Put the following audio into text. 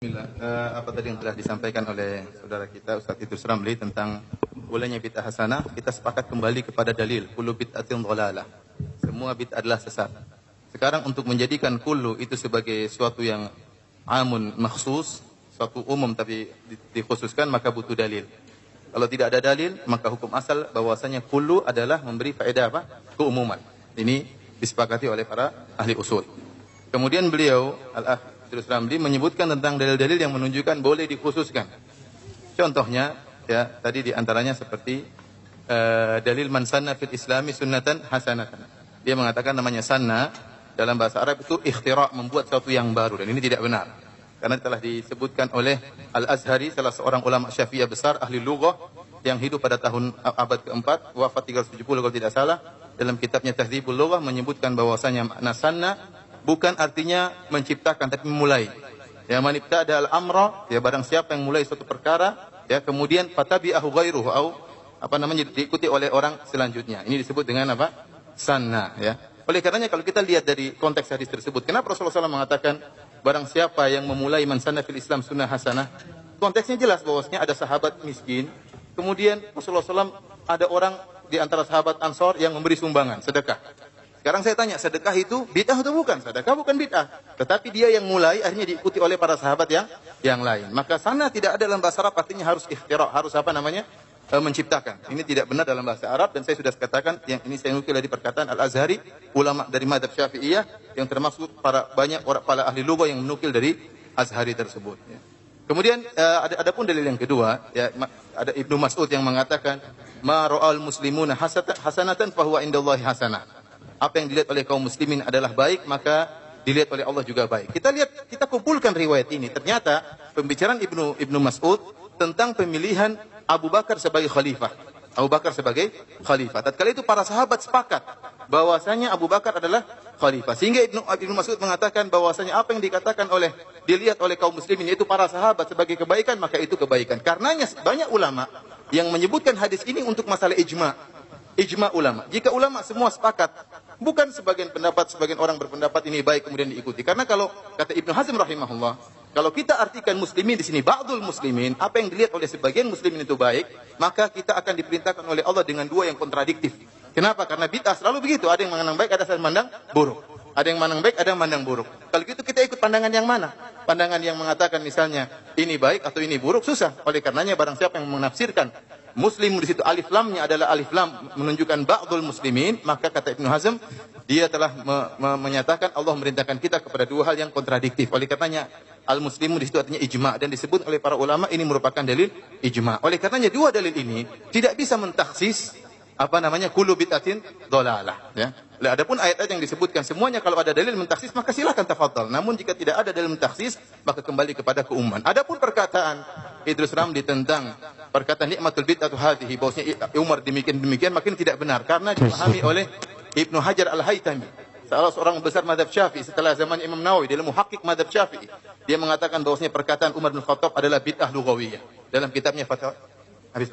Bismillah. Apa tadi yang telah disampaikan oleh saudara kita Ustaz Idrus Ramli tentang bolehnya bid'ah hasanah, kita sepakat kembali kepada dalil kullu bid'atin dhalalah. Semua bid'ah adalah sesat. Sekarang untuk menjadikan kullu itu sebagai suatu yang amun makhsus, suatu umum tapi dikhususkan, maka butuh dalil. Kalau tidak ada dalil, maka hukum asal bahwasanya kullu adalah memberi faedah apa? Keumuman. Ini disepakati oleh para ahli usul. Kemudian beliau Al-Akh Idrus Ramli menyebutkan tentang dalil-dalil yang menunjukkan boleh dikhususkan. Contohnya, ya tadi diantaranya seperti dalil man sanna fil islami sunnatan hasanatan. Dia mengatakan namanya sanna dalam bahasa Arab itu ikhtira', membuat sesuatu yang baru, dan ini tidak benar. Karena telah disebutkan oleh Al-Azhari, salah seorang ulama Syafi'iyah besar, ahli lughah, yang hidup pada tahun abad keempat, wafat 370 kalau tidak salah, dalam kitabnya Tahdzibul Lughah menyebutkan bahwasanya makna sanna bukan artinya menciptakan, tapi memulai. Ya, man ibtada al-amra, ya barang siapa yang mulai suatu perkara, ya kemudian fatabi'ahu ghairuhu, diikuti oleh orang selanjutnya. Ini disebut dengan apa? Sanna, ya. Oleh karenanya kalau kita lihat dari konteks hadis tersebut, kenapa Rasulullah SAW mengatakan barang siapa yang memulai man sanna fil Islam sunnah hasanah? Konteksnya jelas bahwasanya ada sahabat miskin, kemudian Rasulullah SAW ada orang di antara sahabat Ansor yang memberi sumbangan, sedekah. Sekarang saya tanya, sedekah itu bid'ah atau bukan? Sedekah bukan bid'ah. Tetapi dia yang mulai, akhirnya diikuti oleh para sahabat yang lain. Maka sana tidak ada dalam bahasa Arab, artinya harus ikhtira', harus menciptakan. Ini tidak benar dalam bahasa Arab, dan saya sudah katakan, yang ini saya nukil dari perkataan Al-Azhari, ulama dari madhab Syafi'iyah, yang termasuk banyak orang para ahli lughah yang menukil dari Azhari tersebut. Ya. Kemudian ada pun dalil yang kedua, ya, ada Ibnu Mas'ud yang mengatakan, ma ra'al muslimuna hasanatan fahuwa indallahi hasanah. Apa yang dilihat oleh kaum muslimin adalah baik, maka dilihat oleh Allah juga baik. Kita kumpulkan riwayat ini. Ternyata pembicaraan Ibnu Mas'ud tentang pemilihan Abu Bakar sebagai khalifah. Abu Bakar sebagai khalifah. Tatkala itu para sahabat sepakat bahwasanya Abu Bakar adalah khalifah. Sehingga Ibnu Mas'ud mengatakan bahwasanya apa yang dikatakan dilihat oleh kaum muslimin, yaitu para sahabat sebagai kebaikan, maka itu kebaikan. Karenanya banyak ulama yang menyebutkan hadis ini untuk masalah ijma'. Ijma' ulama. Jika ulama semua sepakat, bukan sebagian orang berpendapat ini baik kemudian diikuti. Karena kalau kata Ibnu Hazm rahimahullah, kalau kita artikan muslimin di sini ba'dul muslimin, apa yang dilihat oleh sebagian muslimin itu baik, maka kita akan diperintahkan oleh Allah dengan dua yang kontradiktif. Kenapa? Karena bid'ah selalu begitu, ada yang memandang baik, ada yang memandang buruk. Ada yang memandang baik, ada yang memandang buruk. Kalau gitu kita ikut pandangan yang mana? Pandangan yang mengatakan misalnya ini baik atau ini buruk, susah. Oleh karenanya barang siapa yang menafsirkan Muslim di situ alif lamnya adalah alif lam menunjukkan ba'dul muslimin, maka kata Ibnu Hazm dia telah menyatakan Allah memerintahkan kita kepada dua hal yang kontradiktif. Oleh karenanya al-muslimu di situ artinya ijma', dan disebut oleh para ulama ini merupakan dalil ijma'. Oleh karenanya dua dalil ini tidak bisa mentaksis kullu bid'atin dhalalah, ya. Adapun ayat-ayat yang disebutkan semuanya kalau ada dalil mentaksis maka silakan tafadhal. Namun jika tidak ada dalil mentaksis maka kembali kepada keumuman. Adapun perkataan Idrus Ramli tentang perkataan nikmatul bid'atu hadhihi, bahwasanya Umar demikian makin tidak benar karena dipahami oleh Ibnu Hajar Al-Haytami, salah seorang besar mazhab Syafi'i setelah zaman Imam Nawawi, dia muhaqqiq mazhab Syafi'i. Dia mengatakan bahwasanya perkataan Umar bin Khattab adalah bid'ah lughawiyah dalam kitabnya Fatwa. Habis.